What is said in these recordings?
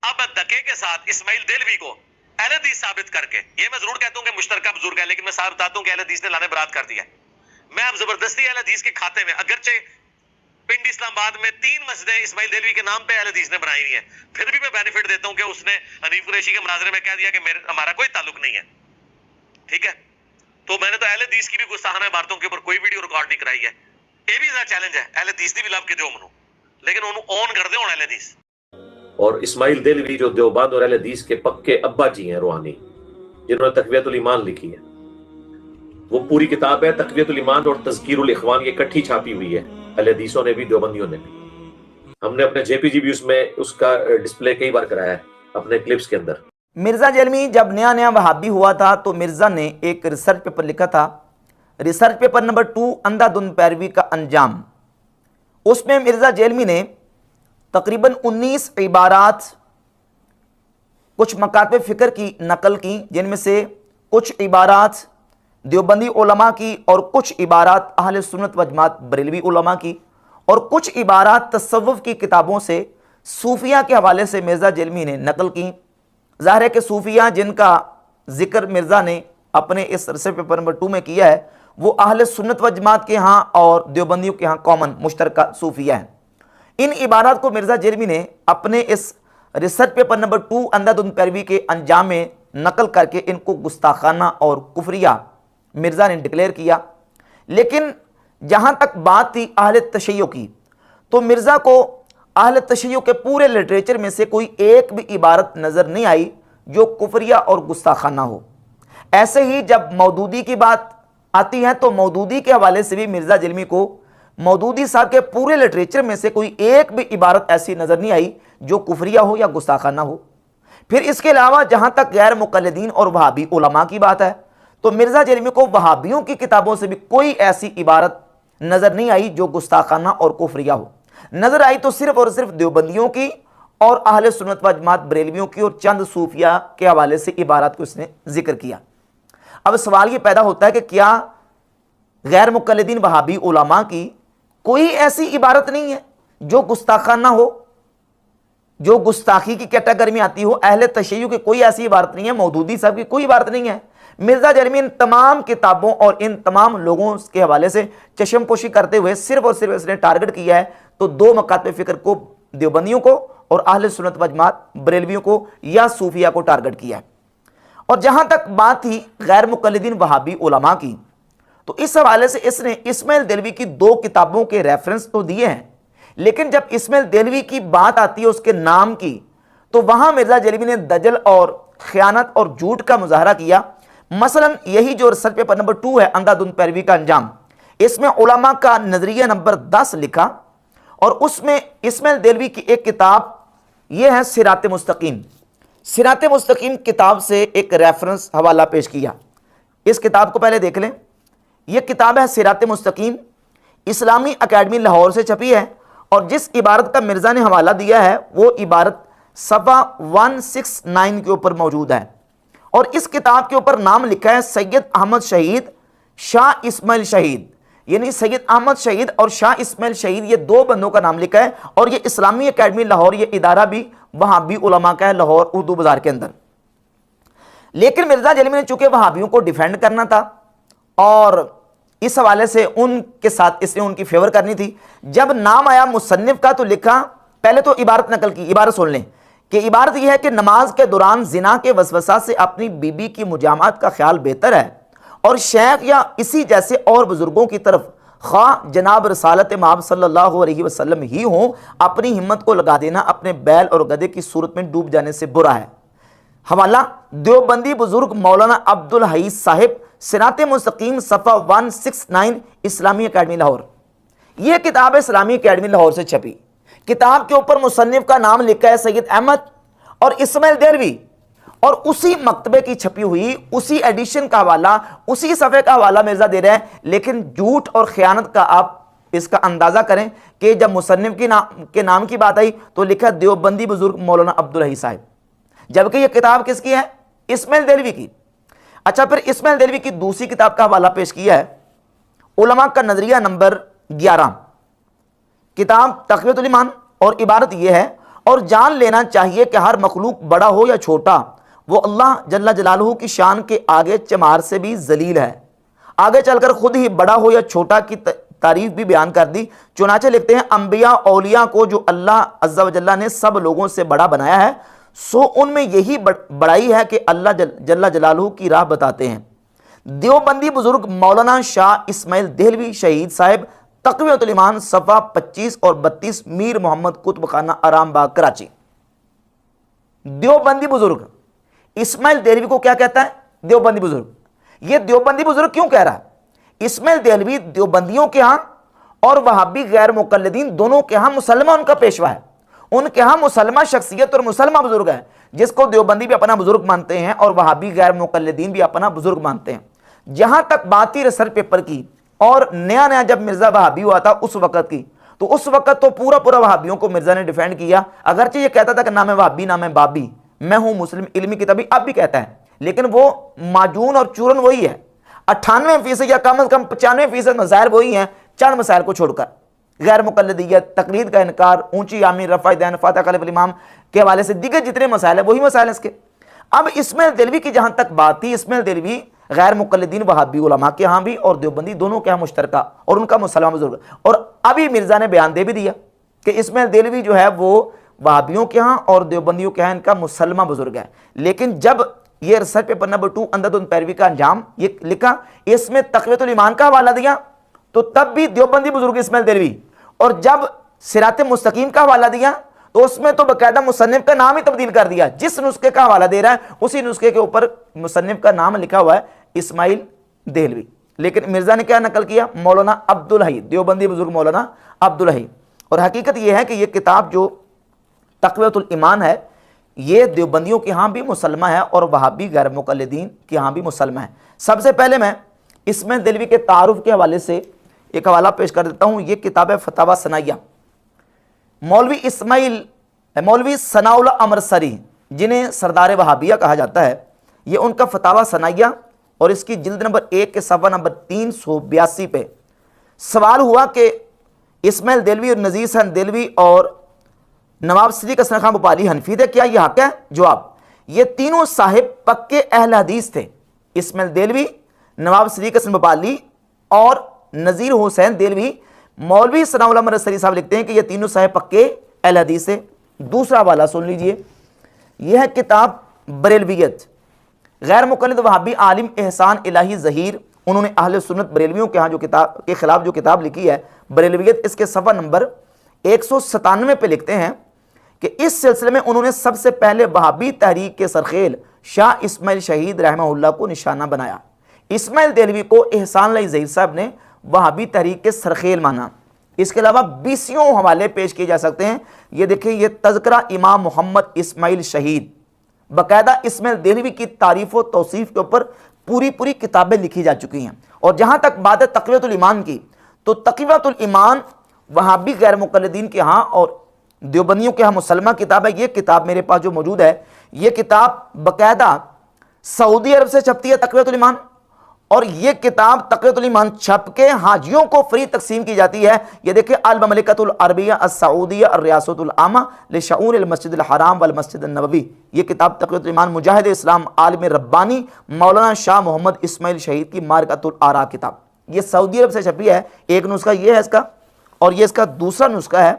اب میں دکے کے ساتھ اسماعیل دہلوی کو اہل حدیث ثابت کر کے، یہ میں ضرور کہتا ہوں کہ مشترکہ بزرگ ہے، لیکن میں صاحب بتاتا ہوں کہ اہل حدیث نے لانے برات کر دیا ہے۔ میں اب زبردستی اہل حدیث کے کھاتے میں، اگرچہ پنڈ اسلام آباد میں 3 مسجدیں اسماعیل دہلوی کے نام پہ اہل حدیث نے بنائی ہوئی ہیں، پھر بھی میں بینیفٹ دیتا ہوں کہ اس نے حنیف قریشی کے مناظرے میں کہہ دیا کہ ہمارا کوئی تعلق نہیں ہے، ٹھیک ہے؟ تو میں نے تو اہل حدیث کی بھی گستاخانہ عبارتوں کے اوپر کوئی ویڈیو ریکارڈ نہیں کرائی ہے۔ یہ بھی ذرا چیلنج ہے، اہل حدیث دی بھی لب کے دیو منو، لیکن انہوں اون کر دے ہوں اہل حدیث۔ اور اسماعیل دہلوی جو دیوبند اور اہل حدیث کے پکے ابا جی ہیں روحانی، جنہوں نے تقویۃ الایمان لکھی ہے، وہ پوری کتاب ہے تقویۃ الایمان اور تذکیر الاخوان، یہ کٹھی چھاپی ہوئی ہے، اہل حدیثوں نے بھی دیوبندیوں نے بھی۔ ہم نے اپنے جے پی جی بھی اس کا ڈسپلے کئی بار کرایا ہے اپنے کلپس کے اندر۔ مرزا جیلمی جب نیا وہابی ہوا تھا تو مرزا نے ایک ریسرچ پیپر لکھا تھا، ریسرچ پیپر نمبر 2، اندھا دھند پیروی کا انجام۔ اس میں مرزا جیلمی نے تقریباً 19 عبارات، کچھ مکاتب فکر کی نقل کی، جن میں سے کچھ عبارات دیوبندی علماء کی اور کچھ عبارات اہل سنت و جماعت بریلوی علماء کی، اور کچھ عبارات تصوف کی کتابوں سے صوفیہ کے حوالے سے مرزا جیلمی نے نقل کی۔ ظاہر ہے کہ صوفیہ جن کا ذکر مرزا نے اپنے اس ریسرچ پیپر نمبر 2 میں کیا ہے، وہ اہل سنت و جماعت کے ہاں اور دیوبندیوں کے ہاں کامن مشترکہ صوفیہ ہیں۔ ان عبارات کو مرزا جیلمی نے اپنے اس ریسرچ پیپر نمبر 2 اندھا دھند پیروی کے انجام میں نقل کر کے ان کو گستاخانہ اور کفریہ مرزا نے ڈکلیئر کیا۔ لیکن جہاں تک بات تھی اہل تشیع کی، تو مرزا کو اہل تشیع کے پورے لٹریچر میں سے کوئی ایک بھی عبارت نظر نہیں آئی جو کفریہ اور گستاخانہ ہو۔ ایسے ہی جب مودودی کی بات آتی ہے تو مودودی کے حوالے سے بھی مرزا جیلمی کو مودودی صاحب کے پورے لٹریچر میں سے کوئی ایک بھی عبارت ایسی نظر نہیں آئی جو کفریہ ہو یا گستاخانہ ہو۔ پھر اس کے علاوہ جہاں تک غیر مقلدین اور وہابی علماء کی بات ہے تو مرزا جیلمی کو وہابیوں کی کتابوں سے بھی کوئی ایسی عبارت نظر نہیں آئی جو گستاخانہ اور کفریہ ہو۔ نظر آئی تو صرف اور صرف دیوبندیوں کی اور اہل سنت و جماعت بریلویوں کی اور چند صوفیہ کے حوالے سے عبارات کو اس نے ذکر کیا۔ اب سوال یہ پیدا ہوتا ہے کہ کیا غیر مقلدین وہابی علماء کی کوئی ایسی عبارت نہیں ہے جو گستاخانہ ہو، جو گستاخی کی کیٹیگری میں آتی ہو؟ اہل تشیع کی کوئی ایسی عبارت نہیں ہے، مودودی صاحب کی کوئی عبارت نہیں ہے۔ مرزا جیلمی ان تمام کتابوں اور ان تمام لوگوں کے حوالے سے چشم پوشی کرتے ہوئے صرف اور صرف اس نے ٹارگٹ کیا ہے تو 2 مکاتب فکر کو، دیوبندیوں کو اور اہل سنت و جماعت بریلویوں کو یا صوفیہ کو ٹارگٹ کیا ہے۔ اور جہاں تک بات تھی غیر مقلدین وہابی علماء کی، تو اس حوالے سے اس نے اسماعیل دہلوی کی 2 کتابوں کے ریفرنس تو دیے ہیں، لیکن جب اسماعیل دہلوی کی بات آتی ہے اس کے نام کی، تو وہاں مرزا جیلمی نے دجل اور خیانت اور جھوٹ کا مظاہرہ کیا۔ مثلا یہی جو ریسرچ پیپر نمبر 2 ہے اندھا دھند پیروی کا انجام، اس میں علماء کا نظریہ نمبر 10 لکھا، اور اس میں اسماعیل دہلوی کی ایک کتاب یہ ہے صراط مستقیم، صراط مستقیم کتاب سے ایک ریفرنس حوالہ پیش کیا۔ اس کتاب کو پہلے دیکھ لیں۔ یہ کتاب ہے صراط مستقیم، اسلامی اکیڈمی لاہور سے چھپی ہے، اور جس عبارت کا مرزا نے حوالہ دیا ہے وہ عبارت صفحہ 169 کے اوپر موجود ہے، اور اس کتاب کے اوپر نام لکھا ہے سید احمد شہید شاہ اسماعیل شہید، یعنی سید احمد شہید اور شاہ اسماعیل شہید، یہ 2 بندوں کا نام لکھا ہے، اور یہ اسلامی اکیڈمی لاہور، یہ ادارہ بھی وہابی علماء کا ہے لاہور اردو بازار کے اندر۔ لیکن مرزا جیلمی نے چونکہ وہابیوں کو ڈیفینڈ کرنا تھا اور اس حوالے سے ان کے ساتھ اس نے ان کی فیور کرنی تھی، جب نام آیا مصنف کا تو لکھا، پہلے تو عبارت نقل کی، عبارت سن لیں کہ عبارت یہ ہے کہ نماز کے دوران زنا کے وسوسہ سے اپنی بیوی کی مجامعت کا خیال بہتر ہے، اور شیخ یا اسی جیسے اور بزرگوں کی طرف خواہ جناب رسالت مآب صلی اللہ علیہ وسلم ہی ہوں، اپنی ہمت کو لگا دینا اپنے بیل اور گدھے کی صورت میں ڈوب جانے سے برا ہے۔ حوالہ دیوبندی بزرگ مولانا عبدالحی صاحب، صراط مستقیم صفحہ 169، اسلامی اکیڈمی لاہور۔ یہ کتاب اسلامی اکیڈمی لاہور سے چھپی، کتاب کے اوپر مصنف کا نام لکھا ہے سید احمد اور اسماعیل دہلوی، اور اسی مکتبے کی چھپی ہوئی اسی ایڈیشن کا حوالہ، اسی صفحے کا حوالہ مرزا دے رہے ہیں، لیکن جھوٹ اور خیانت کا آپ اس کا اندازہ کریں کہ جب مصنف کے نام کی بات آئی تو لکھا دیوبندی بزرگ مولانا عبدالحی صاحب، جبکہ یہ کتاب کس کی ہے؟ اسماعیل دہلوی کی۔ اچھا، پھر اسماعیل دہلوی کی دوسری کتاب کا حوالہ پیش کیا ہے علماء کا نظریہ نمبر 11، کتاب تقویۃ الایمان، اور عبارت یہ ہے، اور جان لینا چاہیے کہ ہر مخلوق بڑا ہو یا چھوٹا وہ اللہ جل جلالہ کی شان کے آگے چمار سے بھی ذلیل ہے۔ آگے چل کر خود ہی بڑا ہو یا چھوٹا کی تعریف بھی بیان کر دی۔ چنانچہ لکھتے ہیں انبیاء اولیاء کو جو اللہ عز و جل نے سب لوگوں سے بڑا بنایا ہے، سو ان میں یہی بڑائی ہے کہ اللہ جل جلالہ کی راہ بتاتے ہیں۔ دیوبندی بزرگ مولانا شاہ اسماعیل دہلوی شہید صاحب، تقویۃ الایمان، صفحہ 25 اور 32، میر محمد کتب خانہ، آرام باغ، کراچی۔ دیوبندی بزرگ اسماعیل دہلوی کو کیا کہتا ہے؟ دیوبندی بزرگ۔ یہ دیوبندی بزرگ کیوں کہہ رہا ہے؟ اسماعیل دہلوی دیوبندیوں کے ہاں اور وہابی غیر مقلدین دونوں کے ہاں مسلمہ ان کا پیشوا ہے، ان کے ہاں مسلمہ شخصیت اور مسلمہ بزرگ ہے، جس کو دیوبندی بھی اپنا بزرگ مانتے ہیں اور وہابی غیر مقلدین بھی اپنا بزرگ مانتے ہیں۔ جہاں تک بات ہی ریسرچ پیپر کی اور نیا جب مرزا وہابی ہوا تھا اس وقت کی، تو اس وقت تو پورا وہابیوں کو مرزا نے ڈیفینڈ کیا، اگرچہ یہ کہتا تھا کہ نام وہابی نام بابی، میں ہوں مسلم علمی کتابی، اب بھی کہتا ہے، لیکن وہ معجون اور چورن وہی ہے۔ 98% یا کم از کم 95% مسائل وہی ہیں، چند مسائل کو چھوڑ کر، غیر مقلدیت، تقلید کا انکار، اونچی آمین، رفع دین، فاتحہ خلف الامام کے حوالے سے دیگر جتنے مسائل ہیں وہی مسائل ہیں اس کے۔ اب اسماعیل دہلوی کی جہاں تک بات تھی، اسماعیل دہلوی غیر مقلدین وہابی علماء کے ہاں بھی اور دیوبندی دونوں کے ہاں مشترکہ، اور ان کا مسلمان بزرگ، اور ابھی مرزا نے بیان دے بھی دیا کہ اسماعیل دہلوی جو ہے وہ وہابیوں کے ہاں اور دیوبندیوں کے ہاں ان کا مسلمہ بزرگ ہے۔ لیکن جب یہ ریسرچ پیپر نمبر 2 اندھدھند پیروی کا انجام یہ لکھا، اس میں تقویۃ الایمان کا حوالہ دیا، تو تب بھی دیوبندی بزرگ اسماعیل دہلوی، اور جب صراط مستقیم کا حوالہ دیا تو اس میں تو باقاعدہ مصنف کا نام ہی تبدیل کر دیا، جس نسخے کا حوالہ دے رہا ہے اسی نسخے کے اوپر مصنف کا نام لکھا ہوا ہے اسماعیل دہلوی۔ لیکن مرزا نے کیا نقل کیا؟ مولانا عبدالحی، دیوبندی بزرگ مولانا عبدالحی۔ اور حقیقت یہ ہے کہ یہ کتاب جو تقویۃ الایمان ہے یہ دیوبندیوں کے ہاں بھی مسلمہ ہے اور وہابی غیر مقلدین کے ہاں بھی مسلمہ ہے۔ سب سے پہلے میں اسماعیل دہلوی کے تعارف کے حوالے سے ایک حوالہ پیش کر دیتا ہوں۔ یہ کتاب ہے فتاوی ثنائیہ، مولوی ثناء اللہ امرسری، جنہیں سردار وہابیہ کہا جاتا ہے، یہ ان کا فتاوی ثنائیہ، اور اس کی جلد نمبر 1 کے صفحہ نمبر 382 پہ سوال ہوا کہ اسماعیل دہلوی اور نذیر حسن دہلوی اور نواب صدیق حسن خان بھوپالی حنفی تھے، کیا یہ حق ہے؟ جواب: یہ تینوں صاحب پکے اہل حدیث تھے۔ اسماعیل دہلوی، نواب صدیق حسن بھوپالی اور نذیر حسین دہلوی۔ مولوی ثناء اللہ امرسری صاحب لکھتے ہیں کہ یہ تینوں صاحب پکے اہل حدیث تھے۔ دوسرا حوالہ سن لیجئے، یہ ہے کتاب بریلویت، غیر مقلد وہابی عالم احسان الہی ظہیر، انہوں نے اہل سنت بریلویوں کے ہاں جو کتاب کے خلاف جو کتاب لکھی ہے بریلویت، اس کے صفحہ نمبر 197 پہ لکھتے ہیں کہ اس سلسلے میں انہوں نے سب سے پہلے وہابی تحریک کے سرخیل شاہ اسماعیل شہید رحمہ اللہ کو نشانہ بنایا۔ اسماعیل دہلوی کو احسان الہی ظہیر صاحب نے وہابی تحریک کے سرخیل مانا۔ اس کے علاوہ 20 حوالے پیش کیے جا سکتے ہیں۔ یہ دیکھیں، یہ تذکرہ امام محمد اسماعیل شہید، باقاعدہ اسماعیل دہلوی کی تعریف و توصیف کے اوپر پوری کتابیں لکھی جا چکی ہیں۔ اور جہاں تک بات ہے تقویۃ الایمان کی، تو تقویۃ الایمان وہابی غیر مقلدین کے ہاں اور دیوبندیوں کے ہاں مسلمہ کتاب ہے۔ یہ کتاب میرے پاس جو موجود ہے، یہ کتاب باقاعدہ سعودی عرب سے چھپتی ہے تقویۃ الایمان، اور یہ کتاب تقویۃ الایمان چھپ کے حاجیوں کو فری تقسیم کی جاتی ہے۔ یہ دیکھیں، المملکۃ العربیہ السعودیہ الریاست العامہ لشؤون المسجد الحرام والمسجد النبوی، یہ کتاب تقویۃ الایمان مجاہد اسلام عالم ربانی مولانا شاہ محمد اسماعیل شہید کی معرکۃ الآراء کتاب، یہ سعودی عرب سے چھپی ہے۔ ایک نسخہ یہ ہے اس کا، اور یہ اس کا دوسرا نسخہ ہے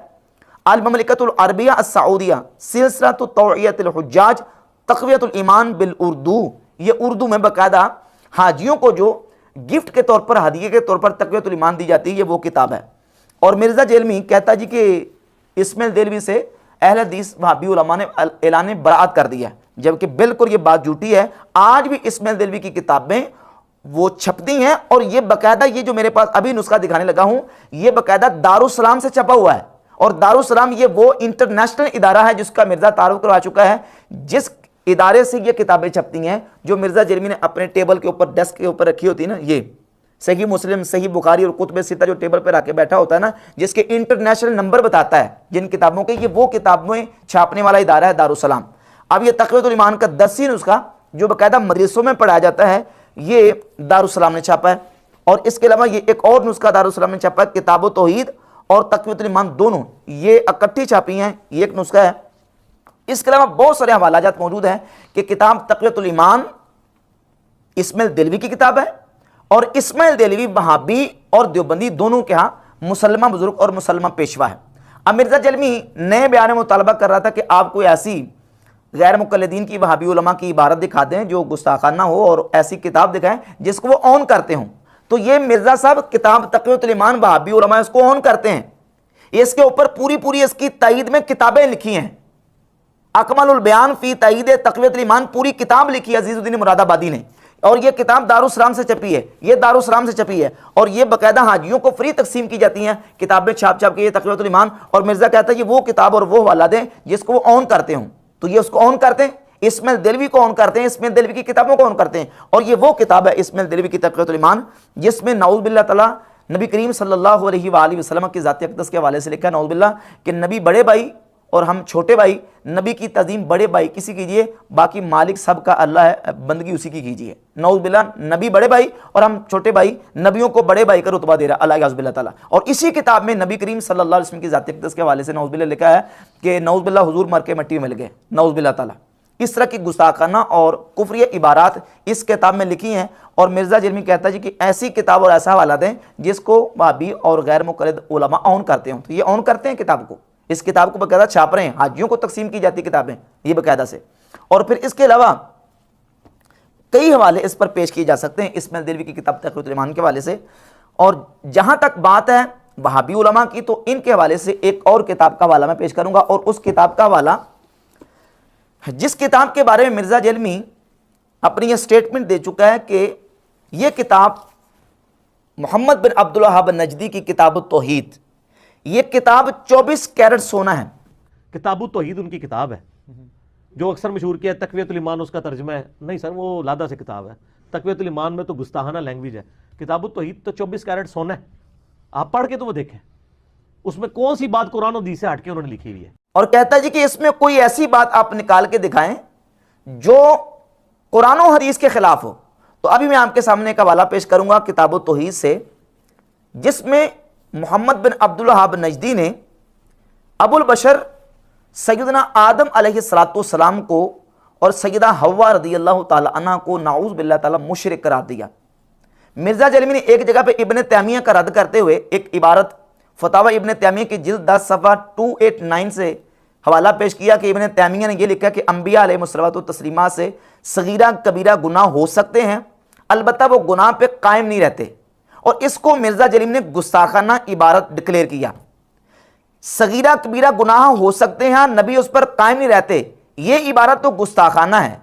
المملکۃ العربیہ السعودیہ سلسلۃ توعیۃ الحجاج تقویۃ الایمان بالاردو، یہ اردو میں باقاعدہ حاجیوں کو جو گفٹ کے طور پر، ہدیے کے طور پر تقویۃ الایمان دی جاتی ہے، یہ وہ کتاب ہے۔ اور مرزا جیلمی کہتا جی کہ اسماعیل دہلوی سے اہل حدیث وہابی علماء نے اعلان برات کر دیا ہے، جبکہ بالکل یہ بات جھوٹی ہے۔ آج بھی اسماعیل دہلوی کی کتابیں وہ چھپتی ہیں، اور یہ باقاعدہ، یہ جو میرے پاس ابھی نسخہ دکھانے لگا ہوں، یہ باقاعدہ دارالسلام سے چھپا ہوا ہے، اور دارالسلام یہ وہ انٹرنیشنل ادارہ ہے جس کا مرزا تعارف کروا چکا ہے، جس ادارے سے یہ کتابیں چھپتی ہیں جو مرزا جیلمی نے اپنے ٹیبل کے اوپر، ڈیسک کے اوپر رکھی ہوتی ہے نا، یہ صحیح مسلم، صحیح بخاری اور کتب ستہ جو ٹیبل پہ رکھ کے بیٹھا ہوتا ہے نا، جس کے انٹرنیشنل نمبر بتاتا ہے جن کتابوں کے، یہ وہ کتابیں چھاپنے والا ادارہ ہے دارالسلام۔ اب یہ تقویۃ الایمان کا 10ویں نسخہ جو باقاعدہ مدرسوں میں پڑھایا جاتا ہے، یہ دارالسلام نے چھاپا ہے۔ اور اس کے علاوہ یہ ایک اور نسخہ دارالسلام نے چھاپا ہے، کتاب و توحید اور تقویۃ الایمان دونوں یہ اکٹھی چھاپی ہیں، یہ ایک نسخہ ہے۔ اس کے علاوہ بہت سارے حوالات موجود ہیں کہ کتاب تقویۃ الایمان اسماعیل دہلوی کی کتاب ہے، اور اسماعیل دہلوی وہابی اور دیوبندی دونوں کے ہاں مسلمہ بزرگ اور مسلمہ پیشوا ہے۔ اب مرزا جلمی نئے بیان میں مطالبہ کر رہا تھا کہ آپ کوئی ایسی غیر مقلدین کی وہابی علماء کی عبارت دکھا دیں جو گستاخانہ ہو، اور ایسی کتاب دکھائیں جس کو وہ اون کرتے ہوں۔ تو یہ مرزا صاحب کتاب تقویۃ الایمان وہابی علماء اس کو اون کرتے ہیں، اس کے اوپر پوری اس کی تائید میں کتابیں لکھی ہیں۔ اکمل البیان فی تائید تقویۃ الایمان پوری کتاب لکھی ہے عزیز الدین مراد آبادی نے، اور یہ کتاب دارالسلام سے چھپی ہے، یہ دارالسلام سے چھپی ہے، اور یہ باقاعدہ حاجیوں کو فری تقسیم کی جاتی ہیں کتابیں چھاپ کے یہ تقویۃ الایمان۔ اور مرزا کہتا ہے یہ وہ کتاب اور وہ حوالہ دیں جس کو وہ اون کرتے ہوں، تو یہ اس کو اون کرتے ہیں، اسماعیل دہلوی کو اون کرتے ہیں، اسماعیل دہلوی کی کتابوں کو اون کرتے ہیں، اور یہ وہ کتاب ہے اسماعیل دہلوی کی تقویۃ الایمان جس میں نعوذ باللہ تعالیٰ نبی کریم صلی اللہ علیہ وآلہ وسلم کی ذات اقدس کے حوالے سے لکھا ہے نعوذ باللہ کہ نبی بڑے بھائی اور ہم چھوٹے بھائی، نبی کی تعظیم بڑے بھائی کسی کیجئے، باقی مالک سب کا اللہ ہے، بندگی اسی کی کیجئے۔ نعوذ باللہ نبی بڑے بھائی اور ہم چھوٹے بھائی، نبیوں کو بڑے بھائی کا رتبہ دے رہا اللہ عز باللہ تعالیٰ۔ اور اسی کتاب میں نبی کریم صلی اللہ علیہ وسلم کی ذات اقدس کے حوالے سے نعوذ باللہ لکھا ہے کہ نعوذ باللہ حضور مر کے مٹی میں مل گئے، نعوذ باللہ تعالیٰ۔ اس طرح کی گستاخانہ اور کفری عبارات اس کتاب میں لکھی ہیں، اور مرزا جرمی کہتا ہے جی کہ ایسی کتاب اور ایسا حوالہ دیں جس کو وہابی اور غیر مقلد علماء اون کرتے ہوں۔ تو یہ اون کرتے ہیں کتاب کو، اس کتاب کو باقاعدہ چھاپ رہے ہیں، حاجیوں کو تقسیم کی جاتی کتابیں یہ باقاعدہ سے۔ اور پھر اس کے علاوہ کئی حوالے اس پر پیش کیے جا سکتے ہیں اسماعیل دہلوی کی کتاب تقویۃ الایمان کے حوالے سے۔ اور جہاں تک بات ہے وہابی علماء کی، تو ان کے حوالے سے ایک اور کتاب کا حوالہ میں پیش کروں گا، اور اس کتاب کا حوالہ جس کتاب کے بارے میں مرزا جلمی اپنی یہ سٹیٹمنٹ دے چکا ہے کہ یہ کتاب محمد بن عبد الوہاب نجدی کی کتاب التوحید، یہ کتاب 24 کیرٹ سونا ہے۔ کتاب التوحید ان کی کتاب ہے جو اکثر مشہور کیا ہے تقویۃ الایمان اس کا ترجمہ ہے، نہیں سر وہ لادہ سے کتاب ہے، تقویۃ الایمان میں تو گستاخانہ لینگویج ہے، کتاب التوحید تو 24 کیرٹ سونا ہے، آپ پڑھ کے تو وہ دیکھیں اس میں کون سی بات قرآن و حدیث سے ہٹ کے انہوں نے لکھی ہوئی ہے۔ اور کہتا ہے جی کہ اس میں کوئی ایسی بات آپ نکال کے دکھائیں جو قرآن و حدیث کے خلاف ہو۔ تو ابھی میں آپ کے سامنے ایک حوالہ پیش کروں گا کتاب التوحید سے، جس میں محمد بن عبد الوہاب نجدی نے ابو البشر سیدنا آدم علیہ السلام کو اور سیدہ حوا رضی اللہ تعالیٰ عنہ کو نعوذ باللہ تعالیٰ مشرک قرار دیا۔ مرزا جلمی نے ایک جگہ پہ ابن تیمیہ کا رد کرتے ہوئے ایک عبارت فتاوی ابن تیمیہ کی جلد 10 صفحہ 289 سے حوالہ پیش کیا کہ ابن تیمیہ نے یہ لکھا کہ انبیاء علیہ الصلوۃ والتسلیمات سے صغیرہ کبیرہ گناہ ہو سکتے ہیں، البتہ وہ گناہ پہ قائم نہیں رہتے، اور اس کو مرزا جلیم نے گستاخانہ عبارت ڈکلیئر کیا۔ صغیرہ کبیرہ گناہ ہو سکتے ہیں، نبی اس پر قائم نہیں رہتے، یہ عبارت تو گستاخانہ ہے،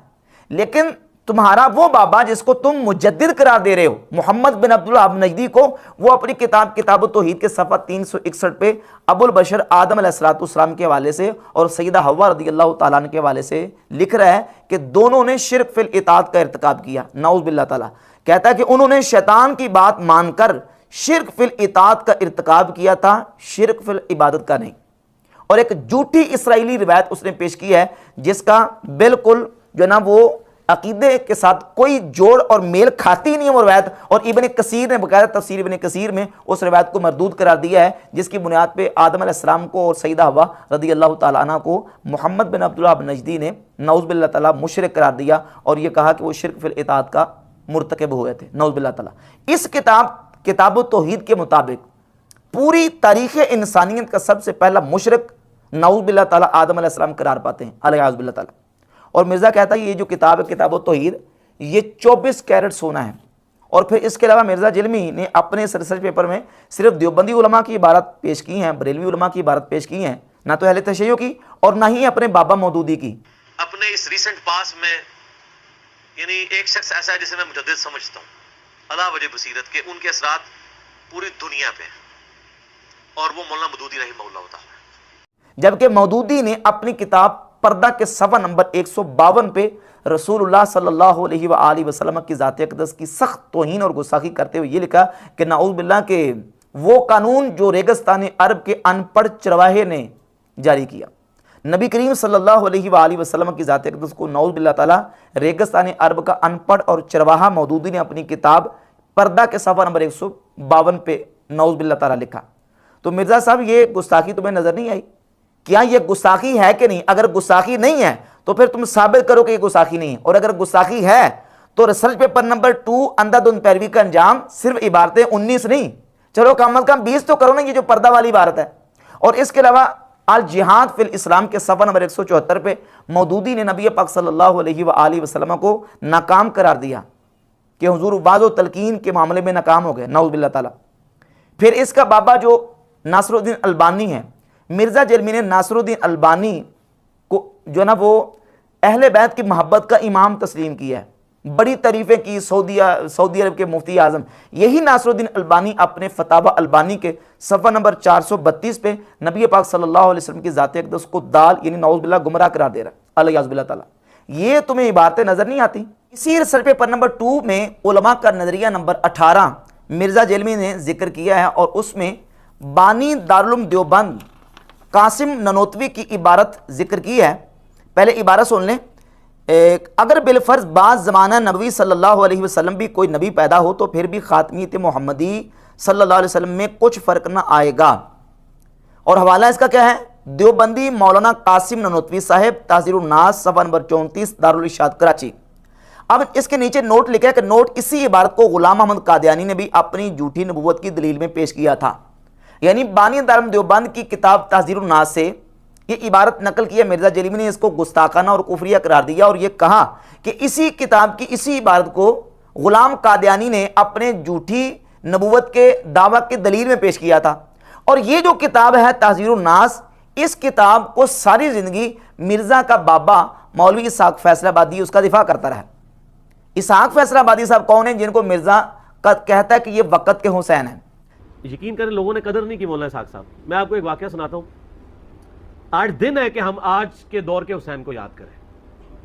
لیکن تمہارا وہ بابا جس کو تم مجدد قرار دے رہے ہو محمد بن عبد الوہاب نجدی کو، وہ اپنی کتاب التوحید کے صفحہ 361 پہ ابو البشر آدم علیہ السلام کے حوالے سے اور سیدہ حوا رضی اللہ تعالیٰ عنہ کے حوالے سے لکھ رہا ہے کہ دونوں نے شرک فی الاطاعت کا ارتکاب کیا، نعوذ باللہ تعالیٰ۔ کہتا ہے کہ انہوں نے شیطان کی بات مان کر شرک فی الاطاعت کا ارتکاب کیا تھا، شرک فی العبادت کا نہیں۔ اور ایک جھوٹی اسرائیلی روایت اس نے پیش کی ہے جس کا بالکل جو نا وہ عقیدے کے ساتھ کوئی جوڑ اور میل کھاتی نہیں ہے وہ روایت، اور ابن کثیر نے باقاعدہ تفسیر ابن کثیر میں اس روایت کو مردود قرار دیا ہے، جس کی بنیاد پہ آدم علیہ السلام کو اور سیدہ حوا رضی اللہ تعالیٰ عنہ کو محمد بن عبد الوہاب نجدی نے نعوذ باللہ تعالیٰ مشرک قرار دیا، اور یہ کہا کہ وہ شرک فی الاطاعت کا مرتکب ہوئے تھے، نعوذ باللہ تعالیٰ۔ اس کتاب التوحید کے مطابق پوری تاریخ انسانیت کا سب سے پہلا مشرک نعوذ باللہ تعالیٰ آدم علیہ السلام قرار پاتے ہیں، علیہ باللہ تعالیٰ۔ اور مرزا کہتا ہے یہ جو کتاب ہے کتاب التوحید یہ 24 کیرٹ سونا ہے۔ اور پھر اس کے علاوہ مرزا جلمی نے اپنے ریسرچ پیپر میں صرف دیوبندی علماء کی عبارت پیش کی ہیں، بریلوی علماء کی عبارت پیش کی ہیں، نہ تو اہل تشیع کی اور نہ ہی اپنے بابا مودودی کی۔ اپنے اس ریسنٹ پاس میں یعنی ایک شخص ایسا ہے جسے میں مجدد سمجھتا ہوں اللہ وجہ بصیرت کے، ان کے اثرات پوری دنیا پہ ہیں، اور وہ مولانا مودودی رحمہ اللہ تعالی۔ جبکہ مودودی نے اپنی کتاب پردہ کے صفحہ نمبر 152 پہ رسول اللہ صلی اللہ علیہ وآلہ وسلم کی ذات اقدس کی سخت توہین اور گستاخی کرتے ہوئے یہ لکھا کہ نعوذ باللہ کہ وہ قانون جو ریگستان عرب کے ان پڑھ چرواہے نے جاری کیا، نبی کریم صلی اللہ علیہ وآلہ وسلم کی ذات اقدس کو نعوذ باللہ تعالیٰ ریگستان عرب کا ان پڑھ اور چرواہا مودودی نے اپنی کتاب پردہ کے صفحہ نمبر 152 پہ نعوذ باللہ تعالیٰ لکھا۔ تو مرزا صاحب یہ گستاخی تمہیں نظر نہیں آئی کیا یہ گستاخی ہے کہ نہیں؟ اگر گستاخی نہیں ہے تو پھر تم ثابت کرو کہ یہ گستاخی نہیں ہے، اور اگر گستاخی ہے تو ریسرچ پیپر نمبر 2 اندھا دھند پیروی کا انجام صرف عبارتیں 19 نہیں، چلو کم از کم 20 تو کرو نا، یہ جو پردہ والی عبارت ہے۔ اور اس کے علاوہ الجہاد فی الاسلام کے صفحہ نمبر 174 پہ مودودی نے نبی پاک صلی اللہ علیہ وآلہ وسلم کو ناکام قرار دیا کہ حضور وعظ و تلقین کے معاملے میں ناکام ہو گئے، نعوذ باللہ تعالی۔ پھر اس کا بابا جو ناصر الدین البانی ہے، مرزا جیلمی نے ناصر الدین البانی کو جو نا وہ اہل بیت کی محبت کا امام تسلیم کیا ہے، بڑی تعریفیں کی سعودی عرب کے مفتی اعظم۔ یہی ناصر الدین البانی اپنے فتاوی البانی کے صفحہ نمبر 432 پہ نبی پاک صلی اللہ علیہ وسلم کی ذات اقدس کو دال یعنی نعوذ باللہ گمراہ قرار دے رہا ہے، الیاذ باللہ تعالی۔ یہ تمہیں عبارتیں نظر نہیں آتی؟ اسی ریسرچ پیپر نمبر 2 میں علماء کا نظریہ نمبر 18 مرزا جیلمی نے ذکر کیا ہے، اور اس میں بانی دارالعلوم دیوبند قاسم ننوتوی کی عبارت ذکر کی ہے۔ پہلے عبارت سن لیں، اگر بالفرض بعض زمانہ نبوی صلی اللہ علیہ وسلم بھی کوئی نبی پیدا ہو تو پھر بھی خاتمیت محمدی صلی اللہ علیہ وسلم میں کچھ فرق نہ آئے گا۔ اور حوالہ اس کا کیا ہے؟ دیوبندی مولانا قاسم ننوتوی صاحب، تحذیر الناس، صفحہ نمبر 34، دارالارشاد کراچی۔ اب اس کے نیچے نوٹ لکھا ہے کہ نوٹ اسی عبارت کو غلام احمد قادیانی نے بھی اپنی جھوٹی نبوت کی دلیل میں پیش کیا تھا، یعنی بانی دارالعلوم دیوبند کی کتاب تحذیر الناس سے یہ عبارت نقل کی ہے۔ مرزا جیلمی نے اس کو گستاخانہ اور کفریہ قرار دیا، اور یہ کہا کہ اسی کتاب کی اسی عبارت کو غلام قادیانی نے اپنے جھوٹی نبوت کے دعویٰ کی دلیل میں پیش کیا تھا۔ اور یہ جو کتاب ہے تحذیر الناس، اس کتاب کو ساری زندگی مرزا کا بابا مولوی اسحاق فیصل آبادی اس کا دفاع کرتا رہا۔ اسحاق فیصل آبادی صاحب کون ہیں؟ جن کو مرزا کہتا ہے کہ یہ وقت کے حسین ہیں۔ یقین کریں لوگوں نے قدر نہیں کی مولانا اسحاق صاحب۔ میں آپ کو ایک واقعہ سناتا ہوں۔ 8 دن ہے کہ ہم آج کے دور کے حسین کو یاد کریں۔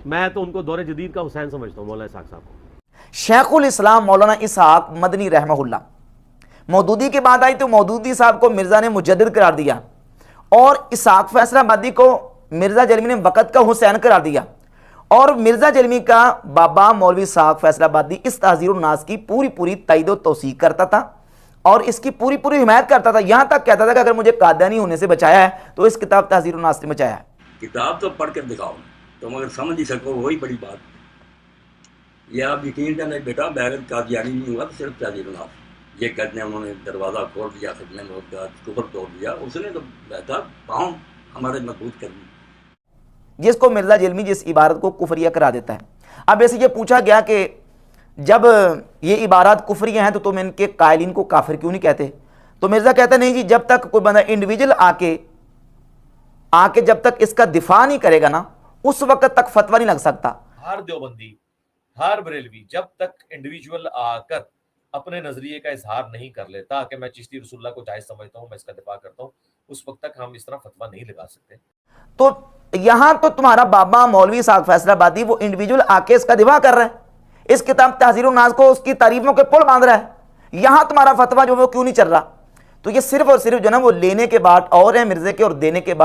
میں تو ان کو دور جدید کا حسین سمجھتا ہوں، مولانا اسحاق صاحب کو۔ شیخ الاسلام مولانا اسحاق مدنی رحمہ اللہ، مودودی کے بعد آئی تو مودودی صاحب کو مرزا نے مجدد قرار دیا، اور اسحاق فیصل آبادی کو مرزا جیلمی نے وقت کا حسین قرار دیا، اور مرزا جیلمی کا بابا مولوی اسحاق فیصل آبادی اس تحذیر الناس کی پوری تائید و توثیق کرتا تھا، اور اس کی پوری حمایت کرتا تھا، یہاں تک کہتا تھا کہ اگر مجھے قادیانی ہونے سے بچایا ہے تو اس کتاب تحذیر الناس سے بچایا ہے۔ کتاب تو پڑھ کر دکھاؤ، تم اگر سمجھ ہی سکو وہی بڑی بات۔ یہ آپ یقین کریں بیٹا، بغیر قادیانی نہیں ہوا تو صرف تحذیر الناس یہ کہتے ہیں انہوں نے دروازہ کھول دیا، خدمت میں کا کفر توڑ دیا، اس نے تو بہتر پاؤں ہمارے مضبوط کر دی، جس کو مرزا جیلمی جس عبارت کو کفریہ کرا دیتا ہے۔ اب ایسے یہ پوچھا گیا کہ جب یہ عبارات کفریہ ہیں تو تم ان کے قائلین کو کافر کیوں نہیں کہتے؟ تو مرزا کہتا نہیں جی، جب تک کوئی بندہ انڈیویجول آ کے جب تک اس کا دفاع نہیں کرے گا نا، اس وقت تک فتویٰ نہیں لگ سکتا۔ ہر دیوبندی، ہر بریلوی جب تک انڈیویجول آ کر اپنے نظریے کا اظہار نہیں کر لیتا کہ میں چشتی رسول اللہ کو جائز سمجھتا ہوں، میں اس کا دفاع کرتا ہوں، اس وقت تک ہم اس طرح فتویٰ نہیں لگا سکتے۔ تو یہاں تو تمہارا بابا مولوی اسحاق فیصل آبادی وہ انڈیویجول آ کے اس کا دفاع کر رہا ہے، اس کتاب تحذیر الناس کو اس کی تعریفوں کے پل باندھ رہا ہے، یہاں تمہارا فتویٰ جو وہ کیوں نہیں چل رہا؟ تو یہ صرف اور صرف جو نا وہ لینے کے بعد اور ہے مرزے کے، اور دینے کے بعد